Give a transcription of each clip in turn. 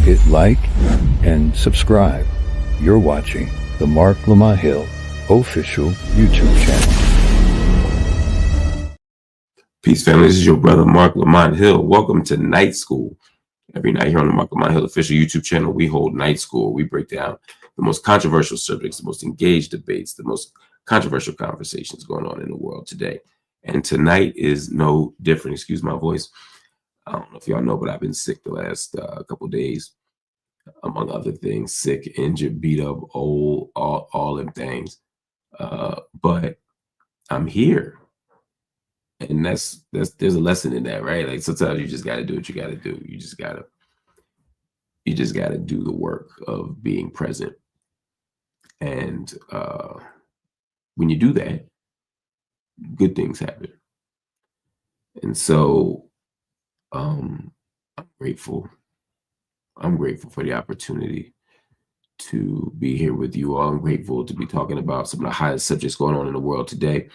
Hit like and subscribe. You're watching the Marc Lamont Hill official YouTube channel. Peace, family. This is your brother, Marc Lamont Hill. Welcome to Night School. Every night here on the Marc Lamont Hill official YouTube channel, we hold Night School. We break down the most controversial subjects, the most engaged debates, the most controversial conversations going on in the world today. And tonight is no different. Excuse my voice. I don't know if y'all know, but I've been sick the last couple days, among other things. Sick, injured, beat up, old, all them things. But I'm here. And there's a lesson in that, right? Like sometimes you just got to do what you got to do. You just got to do the work of being present. And when you do that, good things happen. And so I'm grateful. I'm grateful for the opportunity to be here with you all. I'm grateful to be talking about some of the hottest subjects going on in the world today.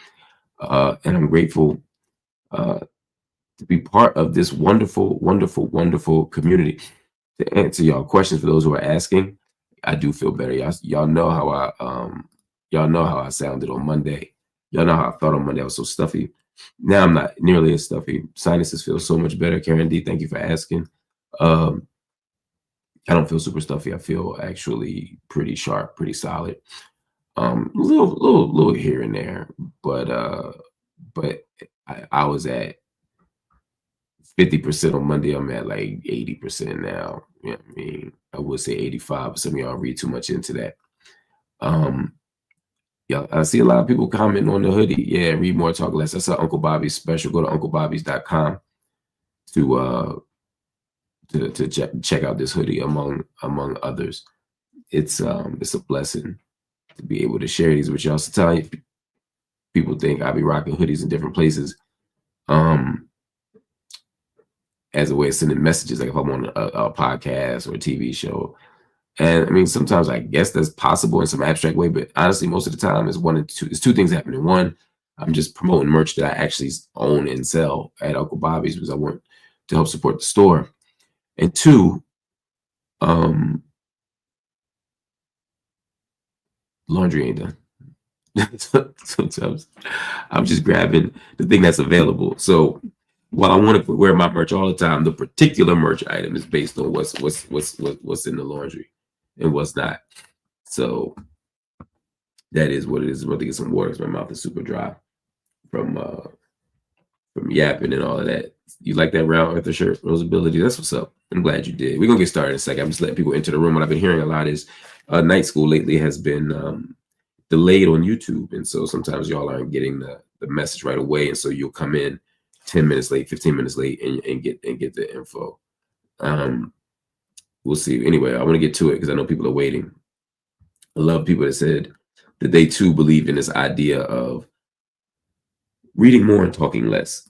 And I'm grateful to be part of this wonderful, wonderful, wonderful community. To answer y'all questions for those who are asking, I do feel better. Y'all know how I sounded on Monday. Y'all know how I felt on Monday. I was so stuffy. Now I'm not nearly as stuffy. Sinuses feel so much better. Karen D, thank you for asking. I don't feel super stuffy. I feel actually pretty sharp, pretty solid. Little here and there, but I was at 50% on Monday. I'm at like 80% now. You know what I mean? I would say 85, but some of y'all read too much into that. Yeah, I see a lot of people commenting on the hoodie. Yeah, read more, talk less. That's our Uncle Bobby's special. Go to unclebobbies.com to check out this hoodie among others. It's a blessing to be able to share these with y'all. Sometimes people think I'll be rocking hoodies in different places as a way of sending messages, like if I'm on a podcast or a TV show. And I mean, sometimes I guess that's possible in some abstract way, but honestly, most of the time it's two things happening. One, I'm just promoting merch that I actually own and sell at Uncle Bobby's because I want to help support the store. And two, laundry ain't done. Sometimes I'm just grabbing the thing that's available. So while I want to wear my merch all the time, the particular merch item is based on what's in the laundry and what's not. So that is what it is. I'm about to get some water because my mouth is super dry from yapping and all of that. You like that round earther shirt, Rosability? That's what's up. I'm glad you did. We're gonna get started in a second. I'm just letting people into the room. What I've been hearing a lot is Night School lately has been delayed on YouTube, and so sometimes y'all aren't getting the message right away, and so you'll come in 10 minutes late, 15 minutes late, and get the info. We'll see. Anyway, I want to get to it because I know people are waiting. I love people that said that they too believe in this idea of reading more and talking less.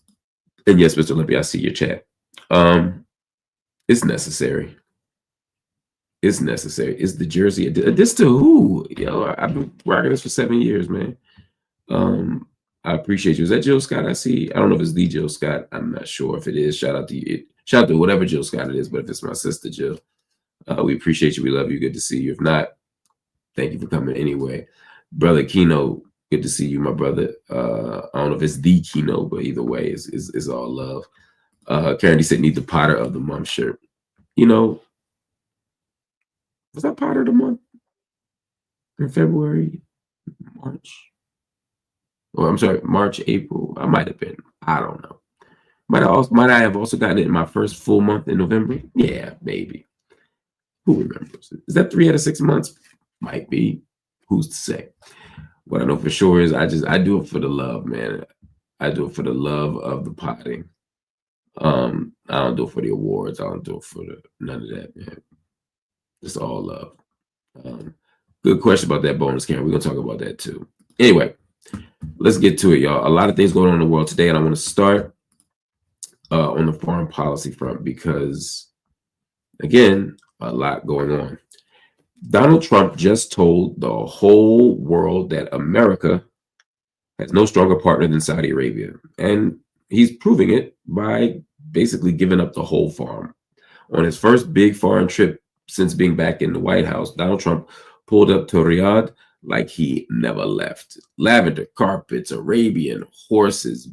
And yes, Mr. Olympia, I see your chat. It's necessary. It's necessary. It's the jersey. This to who? Yo, I've been rocking this for 7 years, man. I appreciate you. Is that Jill Scott? I see. I don't know if it's the Jill Scott. I'm not sure if it is. Shout out to you. Shout out to whatever Jill Scott it is. But if it's my sister Jill, we appreciate you. We love you. Good to see you. If not, thank you for coming anyway. Brother Kino, good to see you, my brother. I don't know if it's the Kino, but either way, it's all love. Karen D said, need the Potter of the Month shirt. You know, was that Potter of the Month in February, March? Or I'm sorry, March, April. I might have been. I don't know. Might I have also gotten it in my first full month in November? Yeah, maybe. Who remembers? Is that 3 out of 6 months? Might be. Who's to say? What I know for sure is I do it for the love, man. I do it for the love of the potting. I don't do it for the awards. I don't do it for none of that, man. It's all love. Good question about that bonus, Karen. We're gonna talk about that too. Anyway, let's get to it, y'all. A lot of things going on in the world today, and I want to start on the foreign policy front because, again, a lot going on. Donald Trump just told the whole world that America has no stronger partner than Saudi Arabia. And he's proving it by basically giving up the whole farm. On his first big foreign trip since being back in the White House, Donald Trump pulled up to Riyadh like he never left. Lavender carpets, Arabian horses,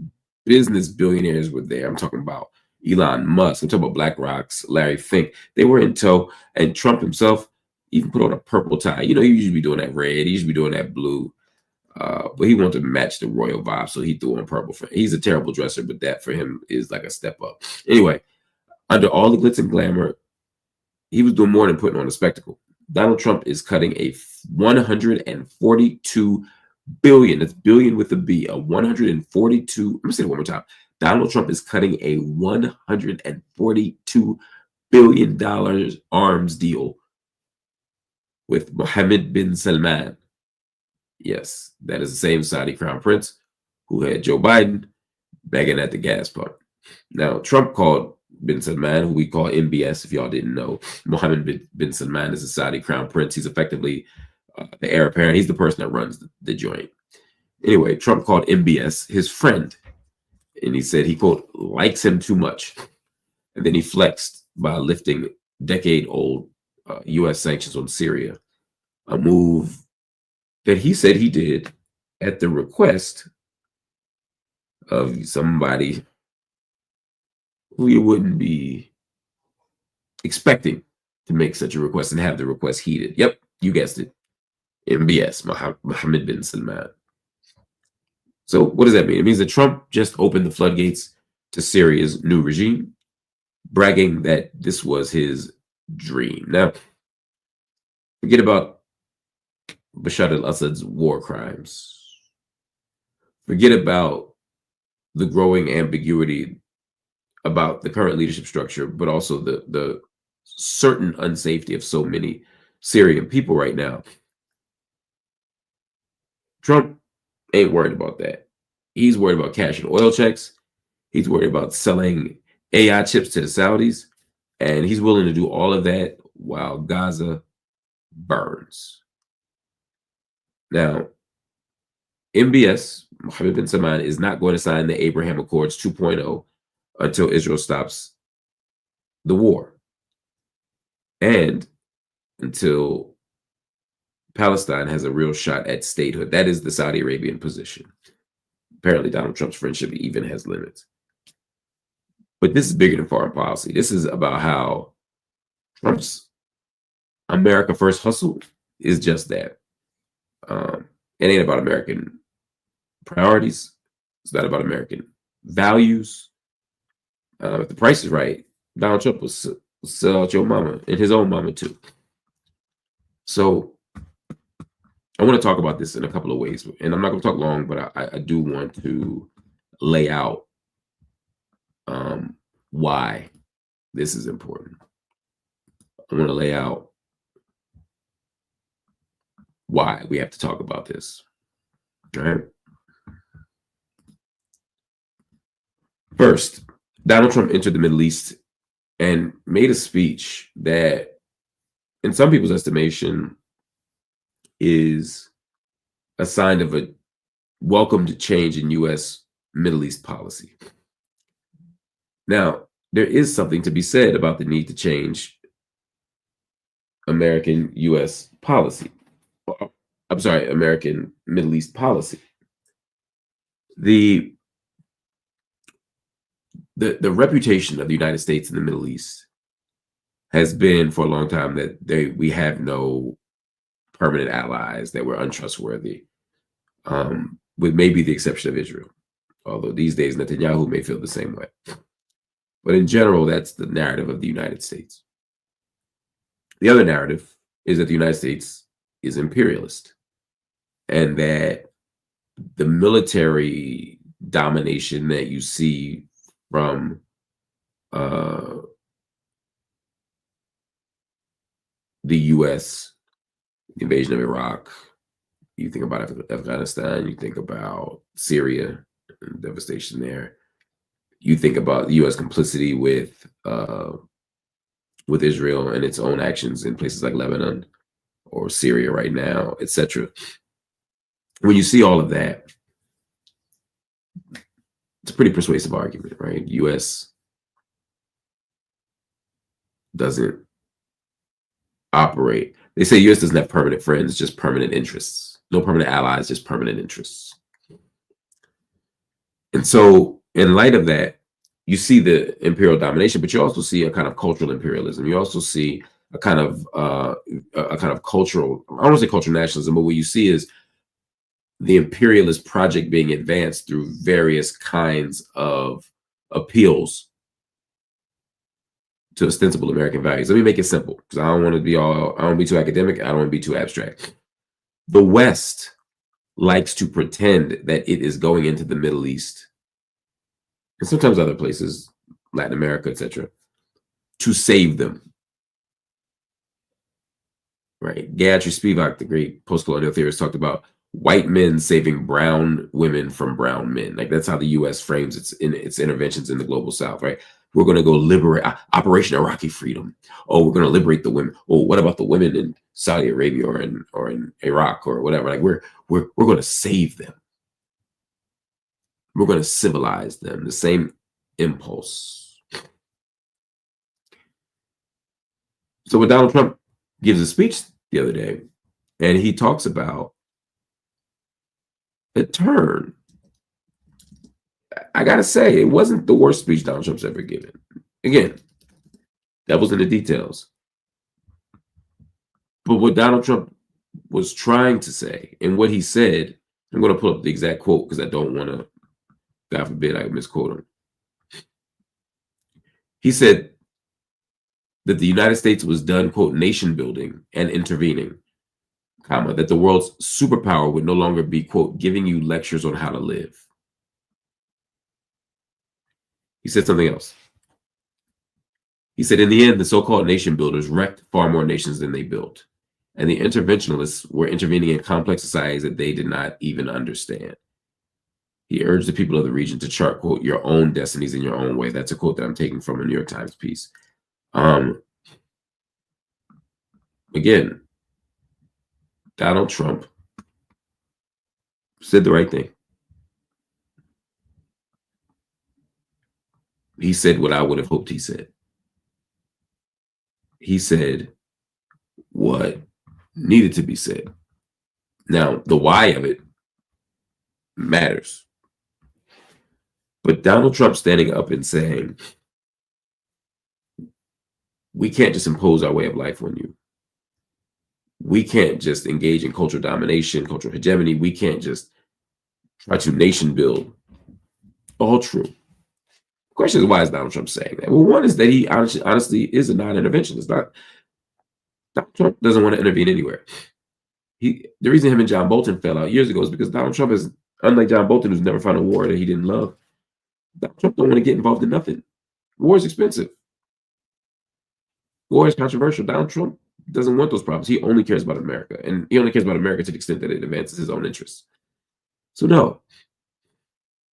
business billionaires were there. I'm talking about Elon Musk. I'm talking about BlackRock's Larry Fink. They were in tow, and Trump himself even put on a purple tie. You know, he usually be doing that red. He usually be doing that blue. But he wanted to match the royal vibe, so he threw on purple. He's a terrible dresser, but that for him is like a step up. Anyway, under all the glitz and glamour, he was doing more than putting on a spectacle. Donald Trump is cutting a 142 billion, that's billion with a B, a 142, let me say it one more time. Donald Trump is cutting a $142 billion arms deal with Mohammed bin Salman. Yes, that is the same Saudi crown prince who had Joe Biden begging at the gas pump. Now, Trump called bin Salman, who we call MBS, if y'all didn't know. Mohammed bin Salman is a Saudi crown prince. He's effectively the heir apparent. He's the person that runs the joint. Anyway, Trump called MBS his friend. And he said he, quote, likes him too much. And then he flexed by lifting decade-old U.S. sanctions on Syria, a move that he said he did at the request of somebody who you wouldn't be expecting to make such a request and have the request heeded. Yep, you guessed it. MBS, Mohammed bin Salman. So what does that mean? It means that Trump just opened the floodgates to Syria's new regime, bragging that this was his dream. Now, forget about Bashar al-Assad's war crimes. Forget about the growing ambiguity about the current leadership structure, but also the certain unsafety of so many Syrian people right now. Trump ain't worried about that. He's worried about cashing oil checks. He's worried about selling AI chips to the Saudis. And he's willing to do all of that while Gaza burns. Now, MBS, Mohammed bin Salman, is not going to sign the Abraham Accords 2.0 until Israel stops the war and until Palestine has a real shot at statehood. That is the Saudi Arabian position. Apparently, Donald Trump's friendship even has limits. But this is bigger than foreign policy. This is about how Trump's America First hustle is just that. It ain't about American priorities. It's not about American values. If the price is right, Donald Trump will sell out your mama and his own mama too. So I want to talk about this in a couple of ways, and I'm not going to talk long, but I do want to lay out why this is important. I want to lay out why we have to talk about this. All right. First, Donald Trump entered the Middle East and made a speech that, in some people's estimation, is a sign of a welcomed change in U.S. Middle East policy. Now, there is something to be said about the need to change American U.S. policy. I'm sorry, American Middle East policy. The reputation of the United States in the Middle East has been for a long time that we have no permanent allies, that we're untrustworthy, with maybe the exception of Israel. Although these days Netanyahu may feel the same way. But in general, that's the narrative of the United States. The other narrative is that the United States is imperialist, and that the military domination that you see from the U.S., the invasion of Iraq, you think about Afghanistan, you think about Syria and devastation there, you think about the U.S. complicity with Israel and its own actions in places like Lebanon or Syria right now, etc. When you see all of that, it's a pretty persuasive argument, right? U.S. doesn't operate. They say U.S. doesn't have permanent friends, just permanent interests. No permanent allies, just permanent interests. And so in light of that, you see the imperial domination, but you also see a kind of cultural imperialism. You also see a kind of cultural, I don't want to say cultural nationalism, but what you see is the imperialist project being advanced through various kinds of appeals to ostensible American values. Let me make it simple, because I don't want to be too academic. I don't want to be too abstract. The West likes to pretend that it is going into the Middle East, and sometimes other places, Latin America, etc., to save them. Right? Gayatri Spivak, the great post-colonial theorist, talked about white men saving brown women from brown men. Like, that's how the U.S. frames its interventions in the global South. Right? We're going to go liberate Operation Iraqi Freedom. Oh, we're going to liberate the women. Oh, what about the women in Saudi Arabia or in Iraq or whatever? Like, we're going to save them. We're going to civilize them. The same impulse. So when Donald Trump gives a speech the other day, and he talks about a turn, I gotta say, it wasn't the worst speech Donald Trump's ever given. Again, that was in the details. But what Donald Trump was trying to say, and what he said, I'm going to pull up the exact quote because I don't want to, God forbid, I misquote him. He said that the United States was done, quote, nation building and intervening, comma, that the world's superpower would no longer be, quote, giving you lectures on how to live. He said something else. He said, in the end, the so-called nation builders wrecked far more nations than they built. And the interventionists were intervening in complex societies that they did not even understand. He urged the people of the region to chart, quote, your own destinies in your own way. That's a quote that I'm taking from a New York Times piece. Again, Donald Trump said the right thing. He said what I would have hoped he said. He said what needed to be said. Now, the why of it matters. But Donald Trump standing up and saying, we can't just impose our way of life on you. We can't just engage in cultural domination, cultural hegemony. We can't just try to nation build. All true. The question is, why is Donald Trump saying that? Well, one is that he honestly is a non-interventionist. Donald Trump doesn't want to intervene anywhere. The reason him and John Bolton fell out years ago is because Donald Trump is, unlike John Bolton, who's never found a war that he didn't love, Donald Trump don't want to get involved in nothing. War is expensive. War is controversial. Donald Trump doesn't want those problems. He only cares about America. And he only cares about America to the extent that it advances his own interests. So no,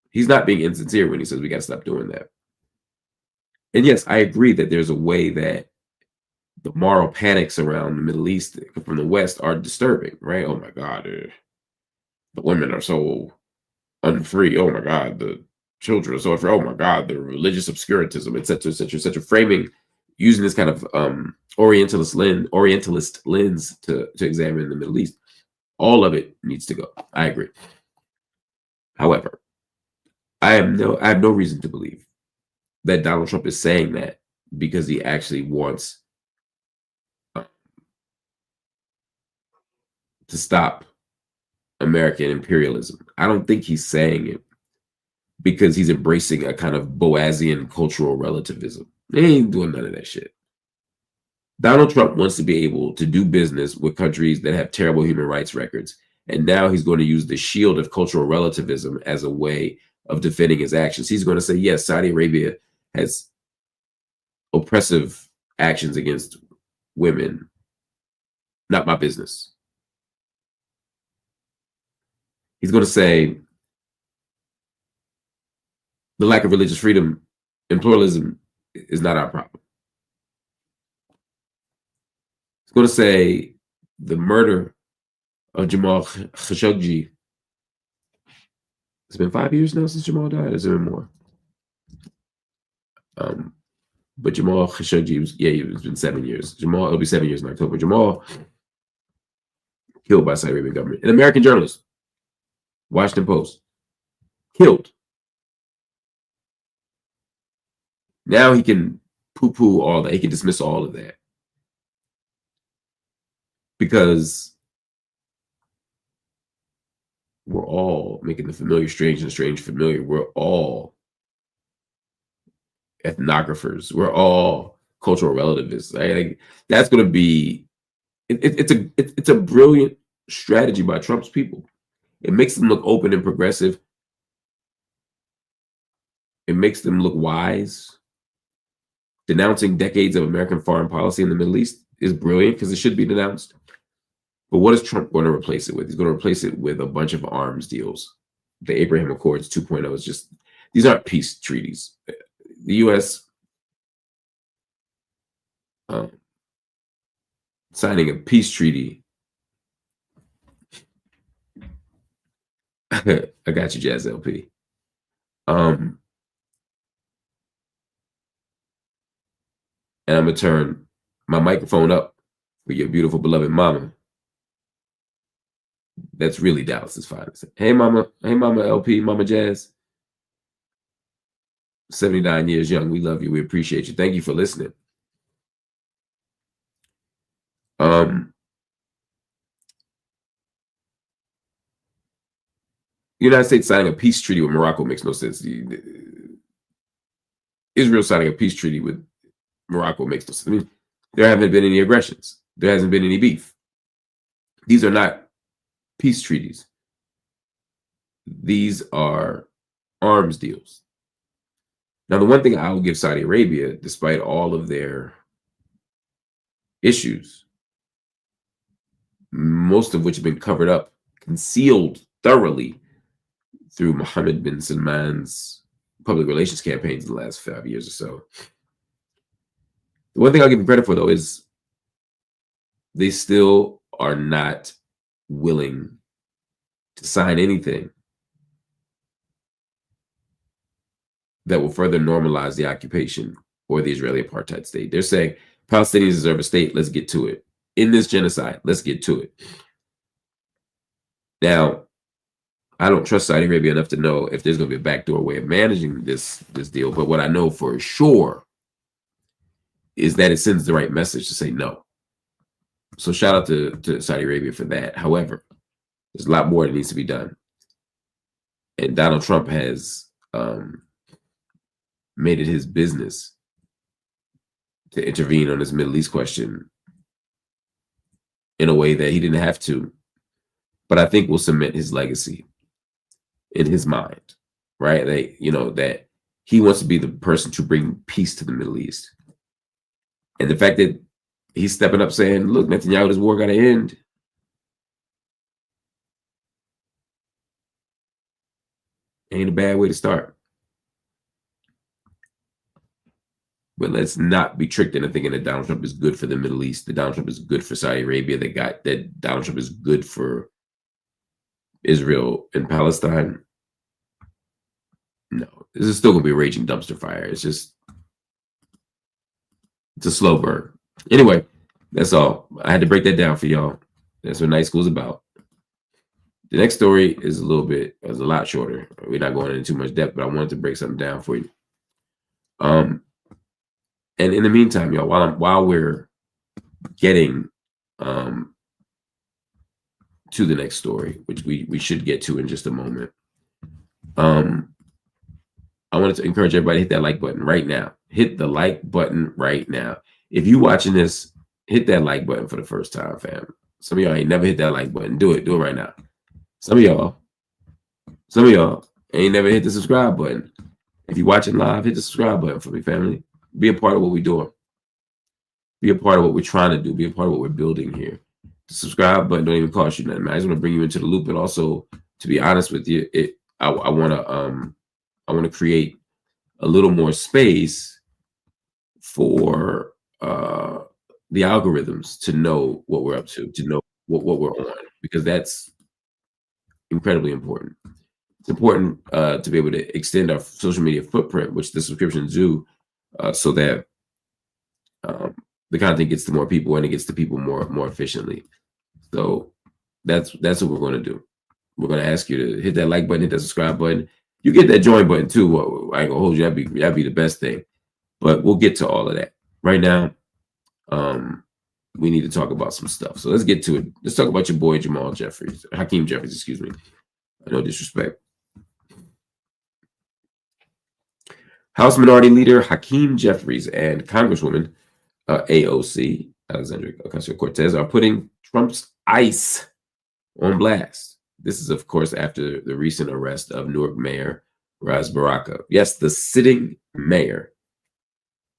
he's not being insincere when he says we got to stop doing that. And yes, I agree that there's a way that the moral panics around the Middle East from the West are disturbing, right? Oh my God, the women are so unfree. Oh my God, the children are so unfree. Oh my God, the religious obscurantism, et cetera, et cetera, et cetera. Framing, using this kind of Orientalist lens to examine the Middle East. All of it needs to go. I agree. However, I have no reason to believe that Donald Trump is saying that because he actually wants to stop American imperialism. I don't think he's saying it because he's embracing a kind of Boasian cultural relativism. They ain't doing none of that shit. Donald Trump wants to be able to do business with countries that have terrible human rights records. And now he's going to use the shield of cultural relativism as a way of defending his actions. He's going to say, yes, Saudi Arabia has oppressive actions against women. Not my business. He's going to say the lack of religious freedom and pluralism is not our problem. He's going to say the murder of Jamal Khashoggi. It's been 5 years now since Jamal died. Has it been more? But Jamal Khashoggi was, it's been 7 years. Jamal, it'll be 7 years in October. Jamal killed by Saudi Arabian government. An American journalist, Washington Post, killed. Now he can poo-poo all that. He can dismiss all of that. Because we're all making the familiar strange and strange familiar. We're all ethnographers. We're all cultural relativists. Right? Like, that's going to be. It's a brilliant strategy by Trump's people. It makes them look open and progressive. It makes them look wise. Denouncing decades of American foreign policy in the Middle East is brilliant because it should be denounced. But what is Trump going to replace it with? He's going to replace it with a bunch of arms deals. The Abraham Accords 2.0 is just, these aren't peace treaties. The U.S. Signing a peace treaty. I got you, Jazz LP. And I'm going to turn my microphone up for your beautiful, beloved mama. That's really Dallas's finest. Hey, mama. Hey, mama LP, mama Jazz. 79 years young. We love you. We appreciate you. Thank you for listening. The United States signing a peace treaty with Morocco makes no sense. Israel signing a peace treaty with Morocco makes no sense. I mean, there haven't been any aggressions. There hasn't been any beef. These are not peace treaties. These are arms deals. Now, the one thing I will give Saudi Arabia, despite all of their issues, most of which have been covered up, concealed thoroughly through Mohammed bin Salman's public relations campaigns in the last 5 years or so. The one thing I'll give them credit for, though, is they still are not willing to sign anything that will further normalize the occupation or the Israeli apartheid state. They're saying Palestinians deserve a state. Let's get to it. In this genocide, let's get to it. Now, I don't trust Saudi Arabia enough to know if there's going to be a backdoor way of managing this deal. But what I know for sure is that it sends the right message to say no. So shout out to Saudi Arabia for that. However, there's a lot more that needs to be done. And Donald Trump has made it his business to intervene on this Middle East question in a way that he didn't have to, but I think will cement his legacy in his mind, right? That he wants to be the person to bring peace to the Middle East. And the fact that he's stepping up saying, look, Netanyahu, this war got to end. Ain't a bad way to start. But let's not be tricked into thinking that Donald Trump is good for the Middle East, that Donald Trump is good for Saudi Arabia, that Donald Trump is good for Israel and Palestine. No, this is still going to be a raging dumpster fire. It's a slow burn. Anyway, that's all. I had to break that down for y'all. That's what night school's about. The next story is a lot shorter. We're not going into too much depth, but I wanted to break something down for you. And in the meantime, y'all, while we're getting to the next story, which we should get to in just a moment, I wanted to encourage everybody to hit that like button right now. Hit the like button right now. If you watching this, hit that like button for the first time, fam. Some of y'all ain't never hit that like button. Do it right now. Some of y'all ain't never hit the subscribe button. If you're watching live, hit the subscribe button for me, family. Be a part of what we're doing. Be a part of what we're trying to do. Be a part of what we're building here. The subscribe button don't even cost you nothing, man. I just want to bring you into the loop, and also, to be honest with you, I want to create a little more space for the algorithms to know what we're up to know what we're on, because that's incredibly important. It's important to be able to extend our social media footprint, which the subscriptions do, so that the content gets to more people and it gets to people more efficiently. So that's what we're going to do. We're going to ask you to hit that like button, hit that subscribe button. You get that join button too. Well, I ain't gonna hold you. That'd be the best thing. But we'll get to all of that. Right now, we need to talk about some stuff. So let's get to it. Let's talk about your boy Hakeem Jeffries, excuse me. No disrespect. House Minority Leader Hakeem Jeffries and Congresswoman AOC, Alexandria Ocasio-Cortez, are putting Trump's ICE on blast. This is, of course, after the recent arrest of Newark Mayor Ras Baraka. Yes, the sitting mayor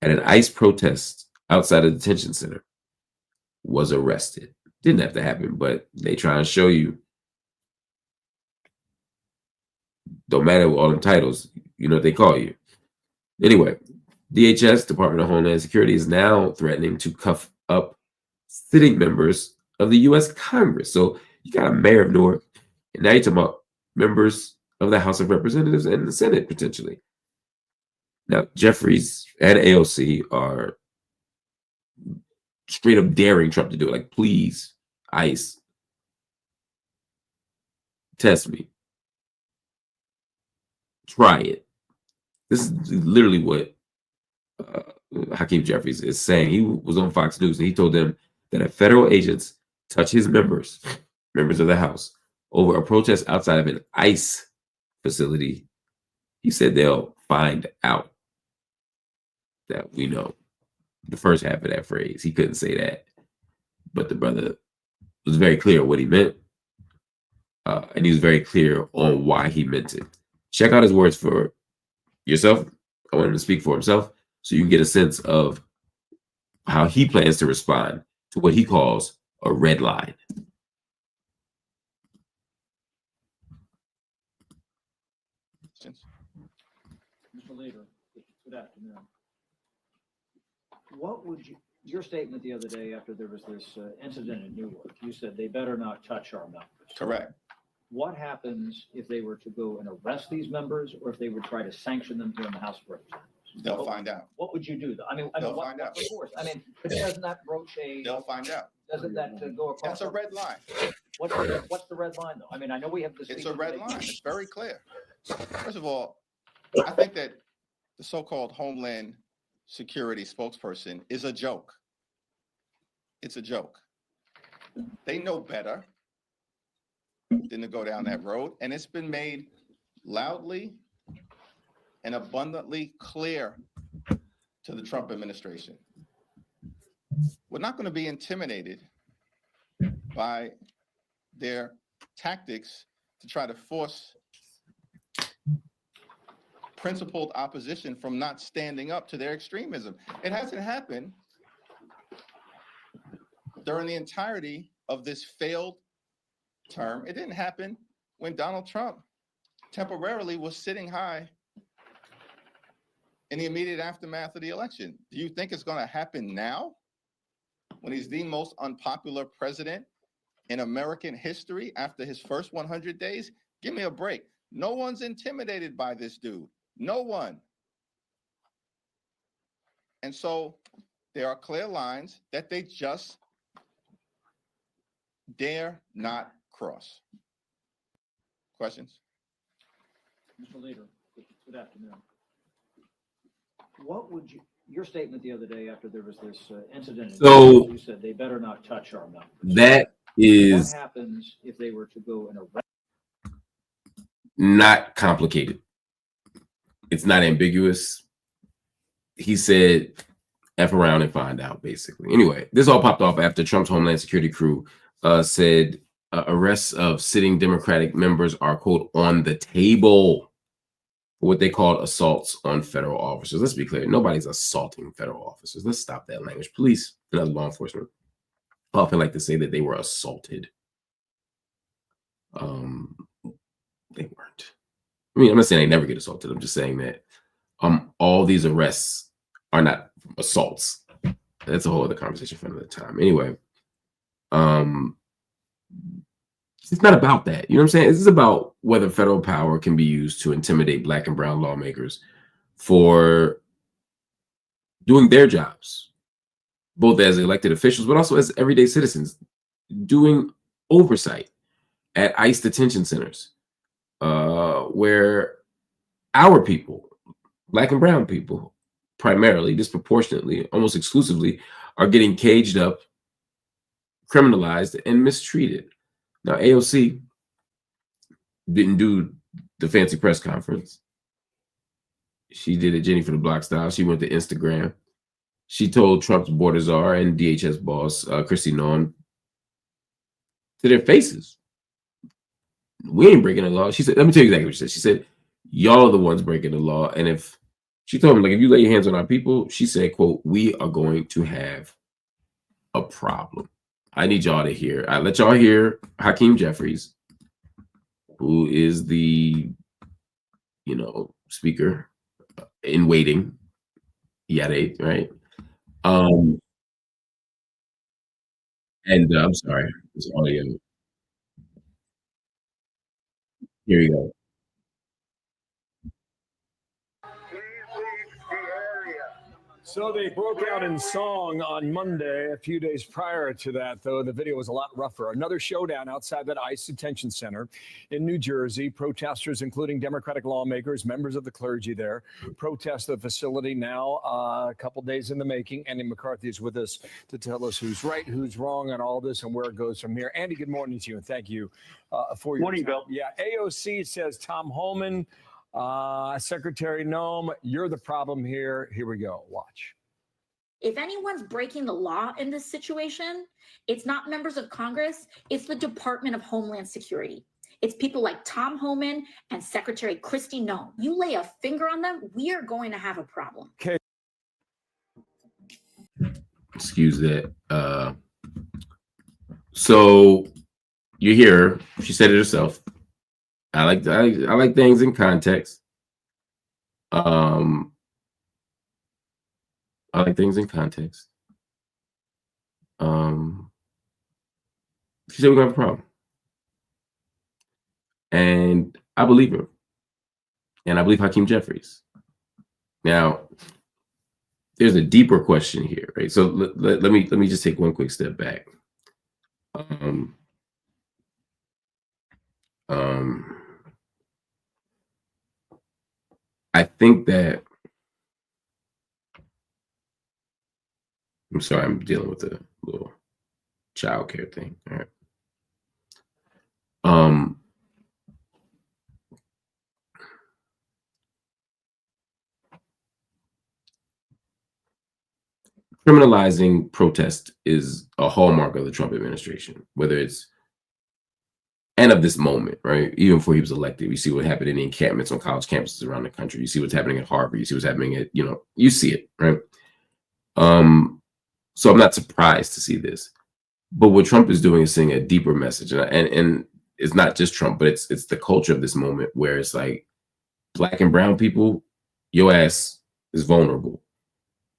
at an ICE protest outside a detention center was arrested. Didn't have to happen, but they try and show you. Don't matter with all them titles, you know what they call you. Anyway, DHS, Department of Homeland Security, is now threatening to cuff up sitting members of the U.S. Congress. So you got a mayor of Newark, and now you're talking about members of the House of Representatives and the Senate, potentially. Now, Jeffries and AOC are straight up daring Trump to do it. Like, please, ICE, test me. Try it. This is literally what Hakeem Jeffries is saying. He was on Fox News, and he told them that if federal agents touch his members of the House, over a protest outside of an ICE facility, he said they'll find out. That we know. The first half of that phrase, he couldn't say that. But the brother was very clear what he meant. And he was very clear on why he meant it. Check out his words for yourself. I want him to speak for himself so you can get a sense of how he plans to respond to what he calls a red line. Mr. Leader, good afternoon. What would your statement the other day after there was this incident in Newark, you said they better not touch our members. Correct. What happens if they were to go and arrest these members, or if they would try to sanction them here in the House of Representatives? They'll find out. What would you do? They'll find out. Of course. But doesn't that broach They'll find out. Doesn't that go across? That's a red line. What's the red line, though? I know we have this. It's a red line. It's very clear. First of all, I think that the so-called Homeland Security spokesperson is a joke. It's a joke. They know better than to go down that road, and it's been made loudly and abundantly clear to the Trump administration. We're not going to be intimidated by their tactics to try to force principled opposition from not standing up to their extremism. It hasn't happened during the entirety of this failed term. It didn't happen when Donald Trump temporarily was sitting high in the immediate aftermath of the election. Do you think it's going to happen now when he's the most unpopular president in American history after his first 100 days? Give me a break. No one's intimidated by this dude. No one. And so there are clear lines that they just dare not cross. Questions? Mr. Leader, good afternoon. What would your statement the other day after there was this incident? So you said they better not touch our members. That is what happens if they were to go and arrest? Not complicated. It's not ambiguous. He said, F around and find out, basically. Anyway, this all popped off after Trump's Homeland Security crew said arrests of sitting Democratic members are, quote, on the table for what they called assaults on federal officers. Let's be clear. Nobody's assaulting federal officers. Let's stop that language. Police and other law enforcement often like to say that they were assaulted. They weren't. I'm not saying they never get assaulted. I'm just saying that all these arrests are not assaults. That's a whole other conversation for another time. Anyway, it's not about that. You know what I'm saying? This is about whether federal power can be used to intimidate Black and brown lawmakers for doing their jobs, both as elected officials, but also as everyday citizens, doing oversight at ICE detention centers, where our people, Black and brown people, primarily, disproportionately, almost exclusively, are getting caged up, criminalized, and mistreated. Now, AOC didn't do the fancy press conference. She did it Jenny for the Block style. She went to Instagram. She told Trump's border czar and DHS boss, Kristi Noem, to their faces, we ain't breaking the law. She said, let me tell you exactly what she said. She said, y'all are the ones breaking the law. And if she told him, like, if you lay your hands on our people, she said, quote, we are going to have a problem. I need y'all to hear. I let y'all hear Hakeem Jeffries, who is the, speaker in waiting. Yada, right? And I'm sorry, it's audio. Here you go. So they broke out in song on Monday. A few days prior to that, though, the video was a lot rougher. Another showdown outside that ICE detention center in New Jersey. Protesters, including Democratic lawmakers, members of the clergy there, protest the facility now a couple days in the making. Andy McCarthy is with us to tell us who's right, who's wrong on all this and where it goes from here. Andy, good morning to you, and thank you for your morning, time. Bill. Yeah, AOC says Tom Homan, Secretary Noem, you're the problem here. Here we go. Watch. If anyone's breaking the law in this situation, it's not members of Congress, it's the Department of Homeland Security. It's people like Tom Homan and Secretary Kristi Noem. You lay a finger on them, we are going to have a problem. Okay. Excuse that. So you hear her. She said it herself. I like things in context. I like things in context. She said we're gonna have a problem. And I believe her. And I believe Hakeem Jeffries. Now, there's a deeper question here, right? So let me just take one quick step back. I think that, I'm sorry, I'm dealing with a little childcare thing. All right. Criminalizing protest is a hallmark of the Trump administration, whether it's, and of this moment, right? Even before he was elected, we see what happened in the encampments on college campuses around the country. You see what's happening at Harvard. You see what's happening at, you see it, right? So I'm not surprised to see this. But what Trump is doing is saying a deeper message. And it's not just Trump, but it's the culture of this moment where it's like, Black and brown people, your ass is vulnerable.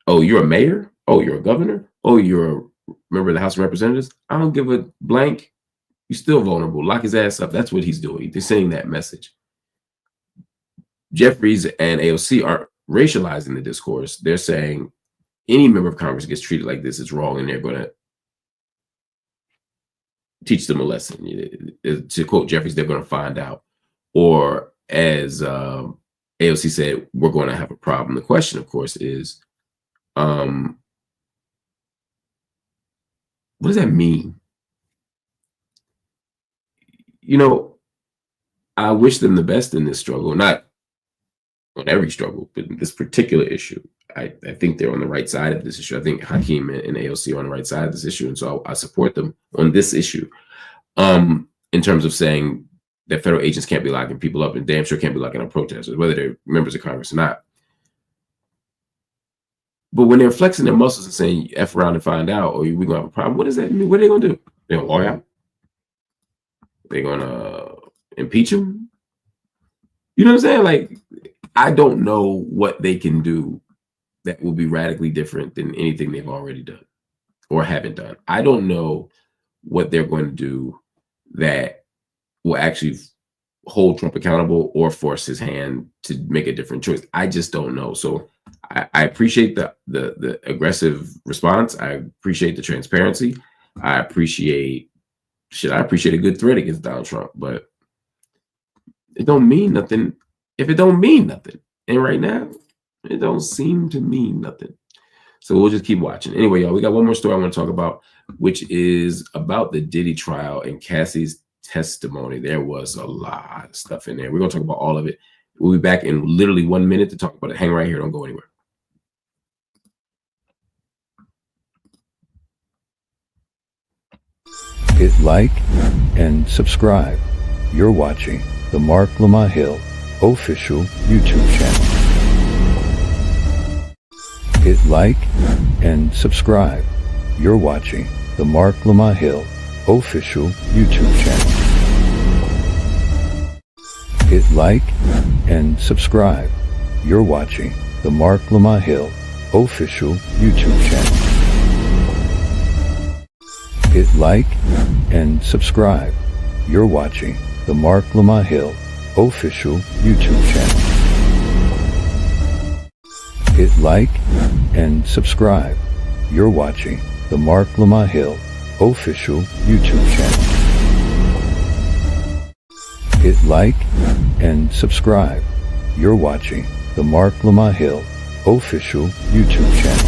Oh, you're a mayor? Oh, you're a governor? Oh, you're a member of the House of Representatives? I don't give a blank. You're still vulnerable. Lock his ass up. That's what he's doing. They're saying that message. Jeffries and AOC aren't racializing the discourse. They're saying any member of Congress gets treated like this is wrong, and they're going to teach them a lesson. To quote Jeffries, they're going to find out. Or as AOC said, we're going to have a problem. The question, of course, is, what does that mean? I wish them the best in this struggle, not on every struggle, but in this particular issue. I think they're on the right side of this issue. I think Hakeem and AOC are on the right side of this issue. And so I support them on this issue, in terms of saying that federal agents can't be locking people up and damn sure can't be locking up protesters, whether they're members of Congress or not. But when they're flexing their muscles and saying, F around and find out, or we're going to have a problem, what does that mean? What are they going to do? They're going to walk out? They're going to impeach him? You know what I'm saying? Like, I don't know what they can do that will be radically different than anything they've already done or haven't done. I don't know what they're going to do that will actually hold Trump accountable or force his hand to make a different choice. I just don't know. So I appreciate the aggressive response. I appreciate the transparency. I appreciate a good threat against Donald Trump, but it don't mean nothing if it don't mean nothing. And right now, it don't seem to mean nothing. So we'll just keep watching. Anyway, y'all, we got one more story I want to talk about, which is about the Diddy trial and Cassie's testimony. There was a lot of stuff in there. We're going to talk about all of it. We'll be back in literally 1 minute to talk about it. Hang right here. Don't go anywhere. Hit like and subscribe. You're watching the Marc Lamont Hill official YouTube channel. Hit like and subscribe. You're watching the Marc Lamont Hill official YouTube channel. Hit like and subscribe. You're watching the Marc Lamont Hill official YouTube channel. Hit like and subscribe. You're watching the Marc Lamont Hill official YouTube channel. Hit like and subscribe. You're watching the Marc Lamont Hill official YouTube channel. Hit like and subscribe. You're watching the Marc Lamont Hill official YouTube channel.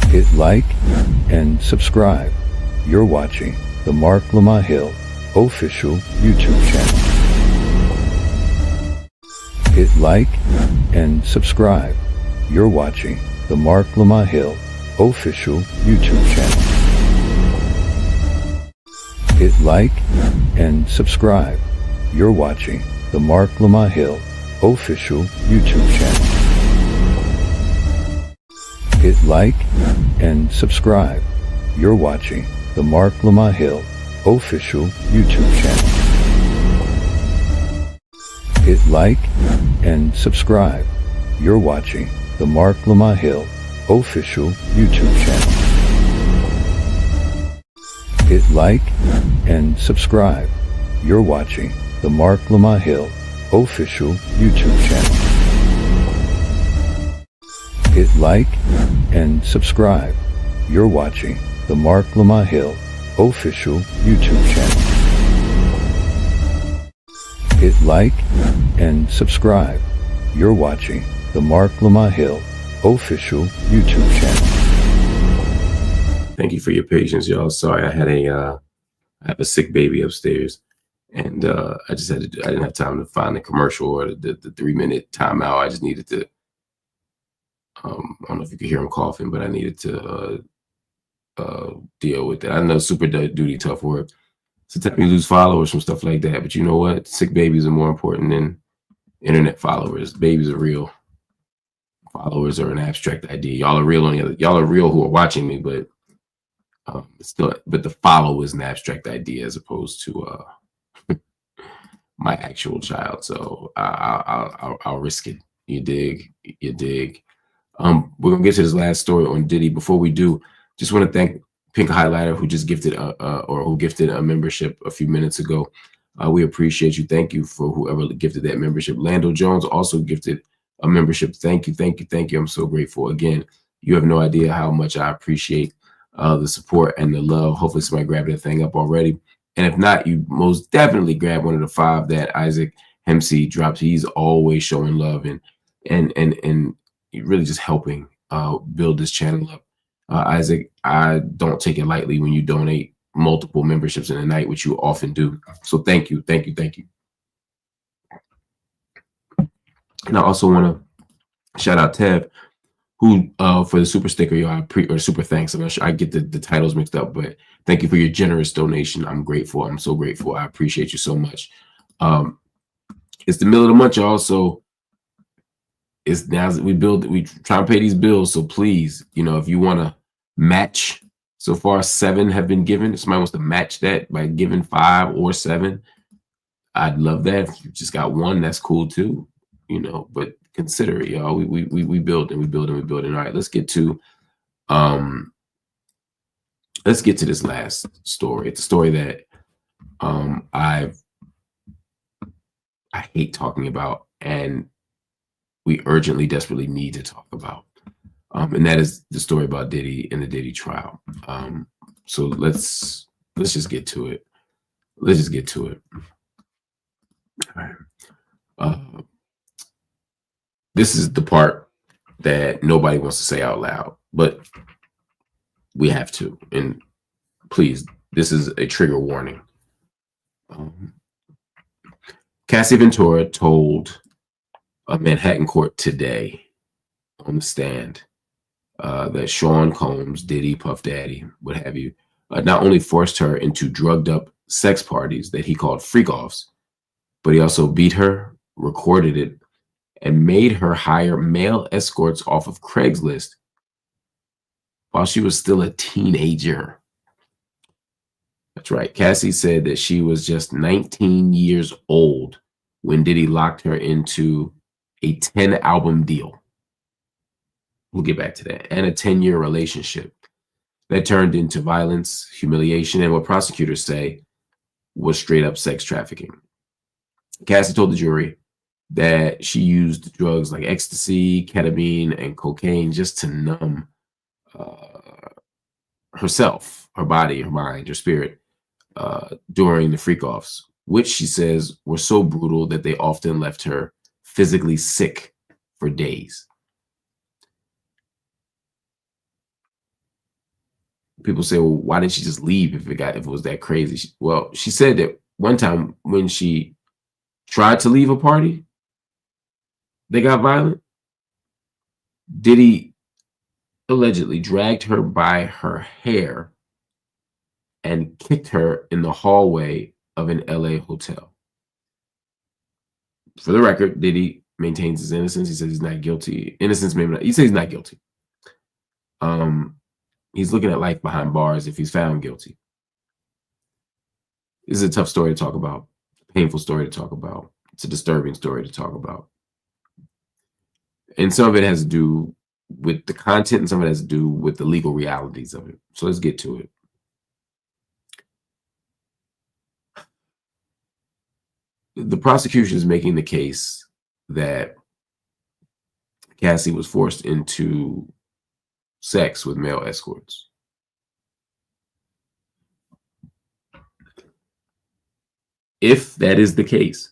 Hit like and subscribe. You're watching the Marc Lamont Hill official YouTube channel. Hit like and subscribe. You're watching the Marc Lamont Hill official YouTube channel. Hit like and subscribe. You're watching the Marc Lamont Hill official YouTube channel. Hit like and subscribe. You're watching the Marc Lamont Hill official YouTube channel. Hit like and subscribe. You're watching the Marc Lamont Hill official YouTube channel. Hit like and subscribe. You're watching the Marc Lamont Hill official YouTube channel. Hit like and subscribe. You're watching the Marc Lamont Hill official YouTube channel. Hit like and subscribe. You're watching the Marc Lamont Hill official YouTube channel. Thank you for your patience, y'all. Sorry, I have a sick baby upstairs, and I didn't have time to find the commercial or the 3-minute timeout. I just needed to. I don't know if you could hear him coughing, but I needed to deal with it. I know super duty tough work. Sometimes you lose followers from stuff like that, but you know what? Sick babies are more important than internet followers. Babies are real. Followers are an abstract idea. Y'all are real y'all are real who are watching me, but but the follow is an abstract idea as opposed to my actual child. So I'll risk it. You dig? You dig? We're gonna get to this last story on Diddy. Before we do, just want to thank Pink Highlighter who just gifted who gifted a membership a few minutes ago. We appreciate you. Thank you for whoever gifted that membership. Lando Jones also gifted a membership. Thank you, thank you, thank you. I'm so grateful. Again, you have no idea how much I appreciate the support and the love. Hopefully somebody grabbed that thing up already. And if not, you most definitely grab one of the 5 that Isaac Hempsey drops. He's always showing love and really just helping build this channel up. Isaac, I don't take it lightly when you donate multiple memberships in a night, which you often do. So thank you, thank you, thank you. And I also want to shout out Tev, who for the super sticker, y'all, or super thanks. I'm not sure, I get the titles mixed up, but thank you for your generous donation. I'm grateful. I'm so grateful. I appreciate you so much. It's the middle of the month, y'all. So it's now that we try and pay these bills. So please, if you want to match, so far 7 have been given. If somebody wants to match that by giving 5 or 7, I'd love that. If you just got 1, that's cool too. But consider it, y'all. We build and we build and we build. All right, let's get to this last story. It's a story that I hate talking about, and we urgently, desperately need to talk about. And that is the story about Diddy and the Diddy trial. So let's just get to it. Let's just get to it. All right. This is the part that nobody wants to say out loud, but we have to. And please, this is a trigger warning. Cassie Ventura told a Manhattan court today on the stand that Sean Combs, Diddy, Puff Daddy, what have you, not only forced her into drugged up sex parties that he called freak-offs, but he also beat her, recorded it, and made her hire male escorts off of Craigslist while she was still a teenager. That's right. Cassie said that she was just 19 years old when Diddy locked her into a 10-album deal. We'll get back to that. And a 10-year relationship that turned into violence, humiliation, and what prosecutors say was straight up sex trafficking. Cassie told the jury that she used drugs like ecstasy, ketamine, and cocaine just to numb herself, her body, her mind, her spirit during the freak-offs, which she says were so brutal that they often left her physically sick for days. People say, well, why didn't she just leave if it was that crazy? Well, she said that one time when she tried to leave a party, they got violent. Diddy allegedly dragged her by her hair and kicked her in the hallway of an LA hotel. For the record, Diddy maintains his innocence. He says he's not guilty. Innocence, maybe not. He says he's not guilty. He's looking at life behind bars if he's found guilty. This is a tough story to talk about, a painful story to talk about. It's a disturbing story to talk about. And some of it has to do with the content and some of it has to do with the legal realities of it. So let's get to it. The prosecution is making the case that Cassie was forced into sex with male escorts. If that is the case,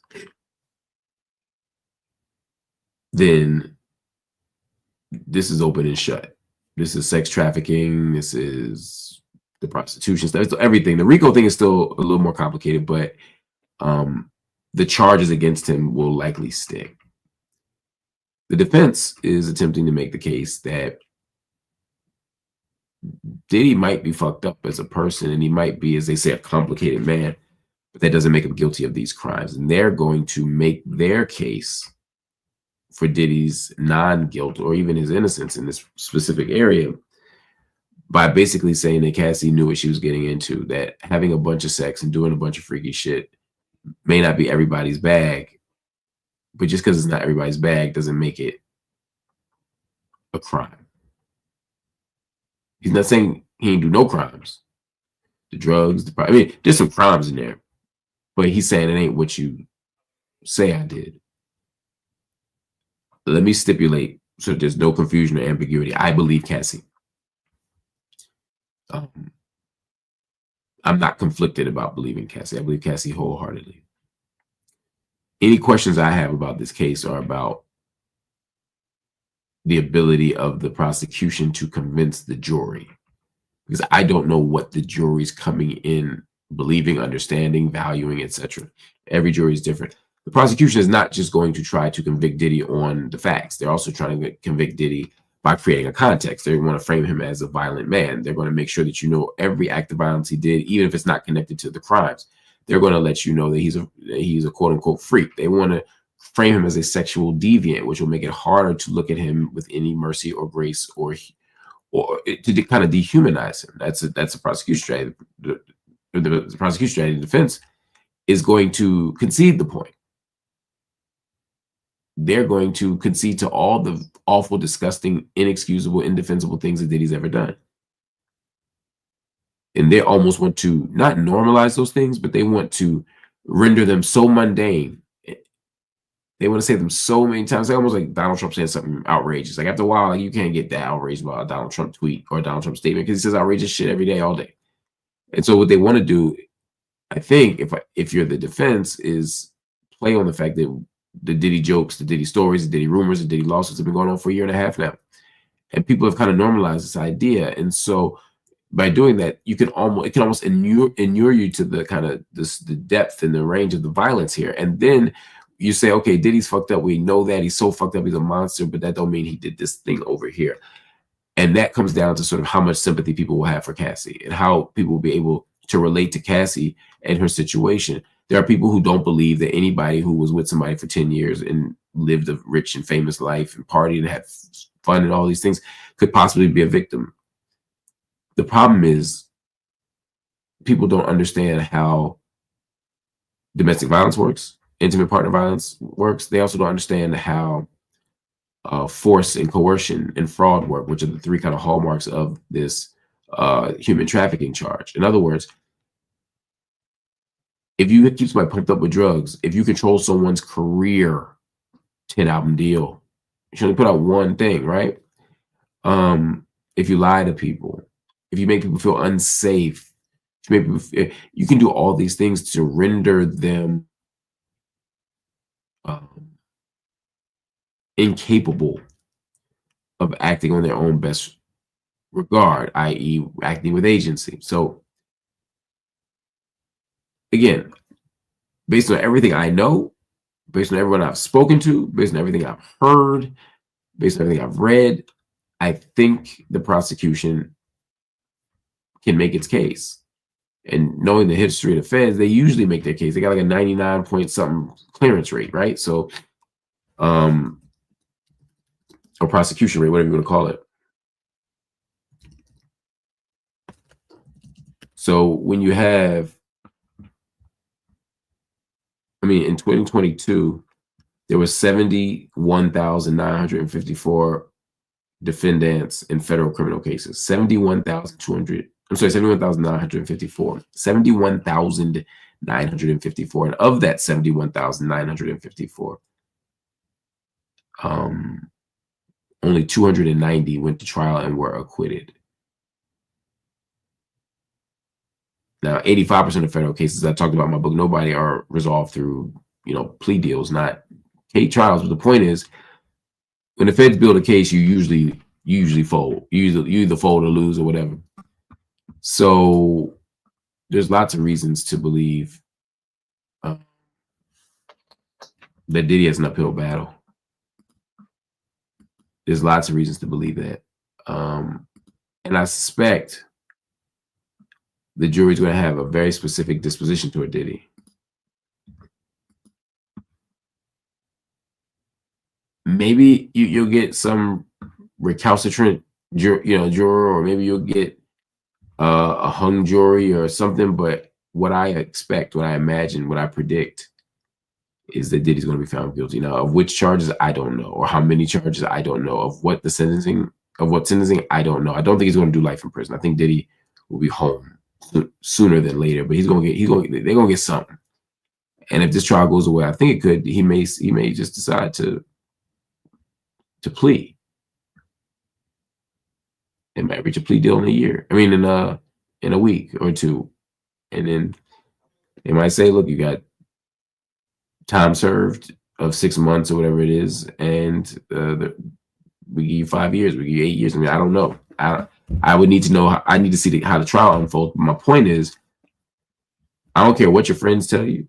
then this is open and shut. This is sex trafficking. This is the prostitution stuff. It's everything. The RICO thing is still a little more complicated, but the charges against him will likely stick. The defense is attempting to make the case that Diddy might be fucked up as a person, and he might be, as they say, a complicated man, but that doesn't make him guilty of these crimes. And they're going to make their case for Diddy's non-guilt or even his innocence in this specific area by basically saying that Cassie knew what she was getting into, that having a bunch of sex and doing a bunch of freaky shit may not be everybody's bag, but just because it's not everybody's bag doesn't make it a crime. He's not saying he ain't do no crimes. The drugs, I mean, there's some crimes in there, but he's saying it ain't what you say I did. Let me stipulate so there's no confusion or ambiguity. I believe Cassie. I'm not conflicted about believing Cassie. I believe Cassie wholeheartedly. Any questions I have about this case are about the ability of the prosecution to convince the jury, because I don't know what the jury's coming in believing, understanding, valuing, etc. Every jury is different. The prosecution is not just going to try to convict Diddy on the facts. They're also trying to convict Diddy by creating a context. They want to frame him as a violent man. They're going to make sure that you know every act of violence he did, even if it's not connected to the crimes. They're going to let you know that he's a quote unquote freak. They want to frame him as a sexual deviant, which will make it harder to look at him with any mercy or grace or to kind of dehumanize him. That's a prosecution strategy. The prosecution strategy in defense is going to concede the point. They're going to concede to all the awful, disgusting, inexcusable, indefensible things that Diddy's ever done. And they almost want to not normalize those things, but they want to render them so mundane they want to say them so many times. They almost like Donald Trump saying something outrageous. Like after a while, like you can't get that outraged about a Donald Trump tweet or a Donald Trump statement because he says outrageous shit every day, all day. And so what they want to do, I think, if you're the defense, is play on the fact that the Diddy jokes, the Diddy stories, the Diddy rumors, the Diddy lawsuits have been going on for a year and a half now. And people have kind of normalized this idea. And so by doing that, it can almost inure you to the kind of the depth and the range of the violence here. And then you say, okay, Diddy's fucked up. We know that he's so fucked up. He's a monster, but that don't mean he did this thing over here. And that comes down to sort of how much sympathy people will have for Cassie and how people will be able to relate to Cassie and her situation. There are people who don't believe that anybody who was with somebody for 10 years and lived a rich and famous life and partied and had fun and all these things could possibly be a victim. The problem is people don't understand how domestic violence works, intimate partner violence works. They also don't understand how force and coercion and fraud work, which are the three kind of hallmarks of this human trafficking charge. In other words, if you keep somebody pumped up with drugs, if you control someone's career, 10-album deal, you should only put out one thing, right? If you lie to people, if you make people feel unsafe, you can do all these things to render them incapable of acting on their own best regard, i.e. acting with agency. So again, based on everything I know, based on everyone I've spoken to, based on everything I've heard, based on everything I've read, I think the prosecution can make its case. And knowing the history of the feds, they usually make their case. They got like a 99 point something clearance rate, right? So, or prosecution rate, whatever you want to call it. So when you have, I mean, in 2022, there were 71,954 defendants in federal criminal cases. 71,954. 71,954. And of that 71,954, only 290 went to trial and were acquitted. Now, 85% of federal cases I talked about in my book, nobody are resolved through, plea deals, not hate trials. But the point is, when the feds build a case, you usually fold. You either fold or lose or whatever. So there's lots of reasons to believe that Diddy has an uphill battle. There's lots of reasons to believe that. And I suspect the jury's going to have a very specific disposition toward Diddy. Maybe you'll get some recalcitrant juror, or maybe you'll get a hung jury or something. But what I expect, what I imagine, what I predict is that Diddy's going to be found guilty. Now, of which charges, I don't know, or how many charges, I don't know. Of what sentencing, I don't know. I don't think he's going to do life in prison. I think Diddy will be home sooner than later, but they're going to get something. And if this trial goes away, I think it could. He may just decide to plea. It might reach a plea deal in a year. I mean, in a week or two, and then they might say, "Look, you got time served of 6 months or whatever it is, and we give you 5 years, we give you 8 years." I mean, I don't know. I would need to know. I need to see how the trial unfolds. My point is, I don't care what your friends tell you.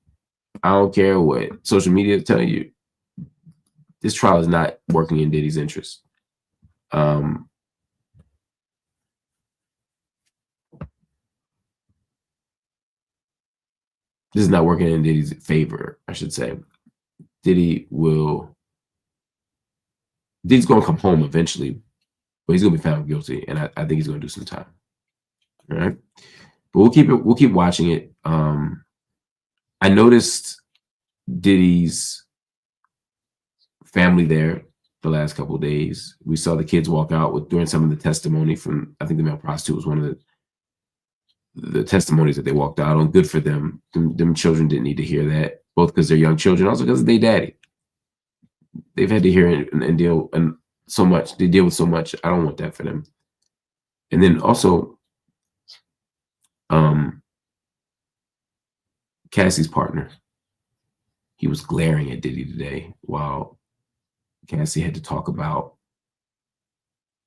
I don't care what social media tell you. This trial is not working in Diddy's interest. This is not working in Diddy's favor, I should say. Diddy's going to come home eventually, but he's going to be found guilty, and I think he's going to do some time. All right, but we'll keep watching it. I noticed Diddy's family there the last couple of days. We saw the kids walk out during some of the testimony from, I think the male prostitute was one of the testimonies that they walked out on. Good for them. Them children didn't need to hear that, both because they're young children, also because of their daddy. they've had to hear and deal and so much. They deal with so much. I don't want that for them. And then also, Cassie's partner, he was glaring at Diddy today while Cassie had to talk about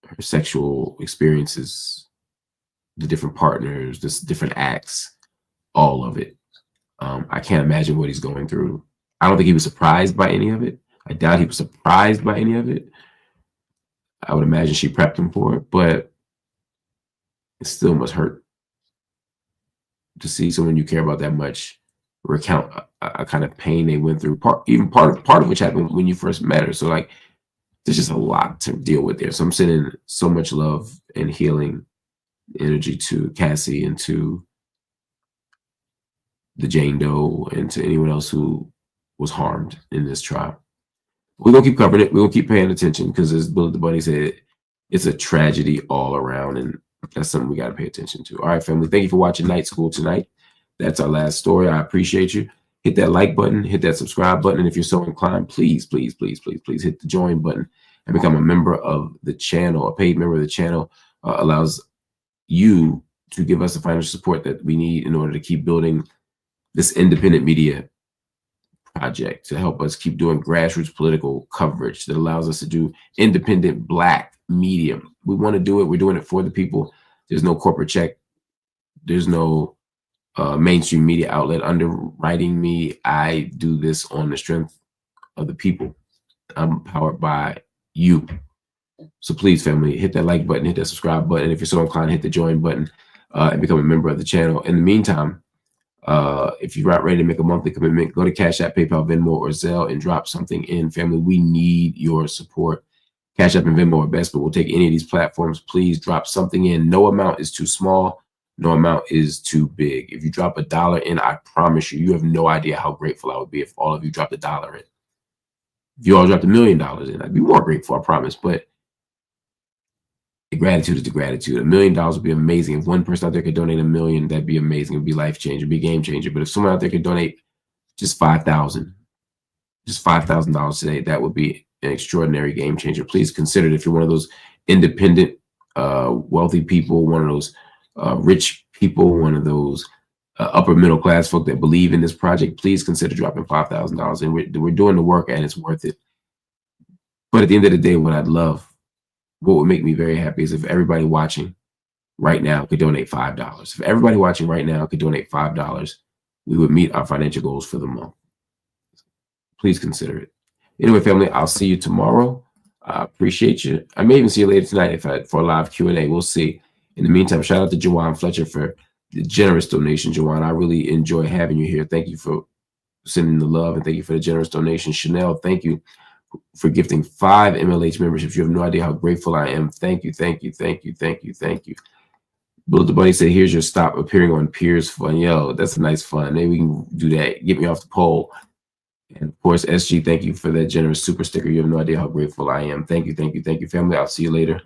her sexual experiences, the different partners, the different acts, all of it. I can't imagine what he's going through. I don't think he was surprised by any of it. I doubt he was surprised by any of it. I would imagine she prepped him for it, but it still must hurt to see someone you care about that much recount a kind of pain they went through. Part of which happened when you first met her. So like, there's just a lot to deal with there. So I'm sending so much love and healing energy to Cassie and to the Jane Doe and to anyone else who was harmed in this trial. We're gonna keep covering it. We're gonna keep paying attention because, as Bullet the Bunny said, it's a tragedy all around, and that's something we got to pay attention to. All right, family. Thank you for watching Night School tonight. That's our last story. I appreciate you. Hit that like button, hit that subscribe button, and if you're so inclined, please, please, please, please, please hit the join button and become a member of the channel. A paid member of the channel allows you to give us the financial support that we need in order to keep building this independent media project, to help us keep doing grassroots political coverage that allows us to do independent Black media. We want to do it. We're doing it for the people. There's no corporate check. There's no mainstream media outlet underwriting me. I do this on the strength of the people. I'm powered by you. So please, family, hit that like button, hit that subscribe button. If you're so inclined, hit the join button and become a member of the channel. In the meantime, if you're not ready to make a monthly commitment, go to Cash App, PayPal, Venmo, or Zelle and drop something in. Family, we need your support. Cash App and Venmo are best, but we'll take any of these platforms. Please drop something in. No amount is too small. No amount is too big. If you drop $1 in, I promise you, you have no idea how grateful I would be if all of you dropped $1 in. If you all dropped $1 million in, I'd be more grateful, I promise. But the gratitude is the gratitude. $1 million would be amazing. If one person out there could donate $1 million, that'd be amazing. It'd be life changer, it'd be game changer. But if someone out there could donate just $5,000, just $5,000 today, that would be an extraordinary game changer. Please consider it. If you're one of those independent, wealthy people, one of those rich people, one of those upper middle class folk that believe in this project, please consider dropping $5,000. And we're doing the work, and it's worth it. But at the end of the day, what would make me very happy is if everybody watching right now could donate $5. If everybody watching right now could donate $5, we would meet our financial goals for the month. Please consider it. Anyway, family, I'll see you tomorrow. I appreciate you. I may even see you later tonight for a live Q&A. We'll see. In the meantime, shout out to Jawan Fletcher for the generous donation. Jawan, I really enjoy having you here. Thank you for sending the love, and thank you for the generous donation. Chanel, thank you for gifting 5 MLH memberships. You have no idea how grateful I am. Thank you, thank you, thank you, thank you, thank you. Bullet the Bunny said, here's your stop appearing on Piers Fun. Yo, that's a nice fun. Maybe we can do that. Get me off the pole. And of course, SG, thank you for that generous super sticker. You have no idea how grateful I am. Thank you, thank you, thank you, family. I'll see you later.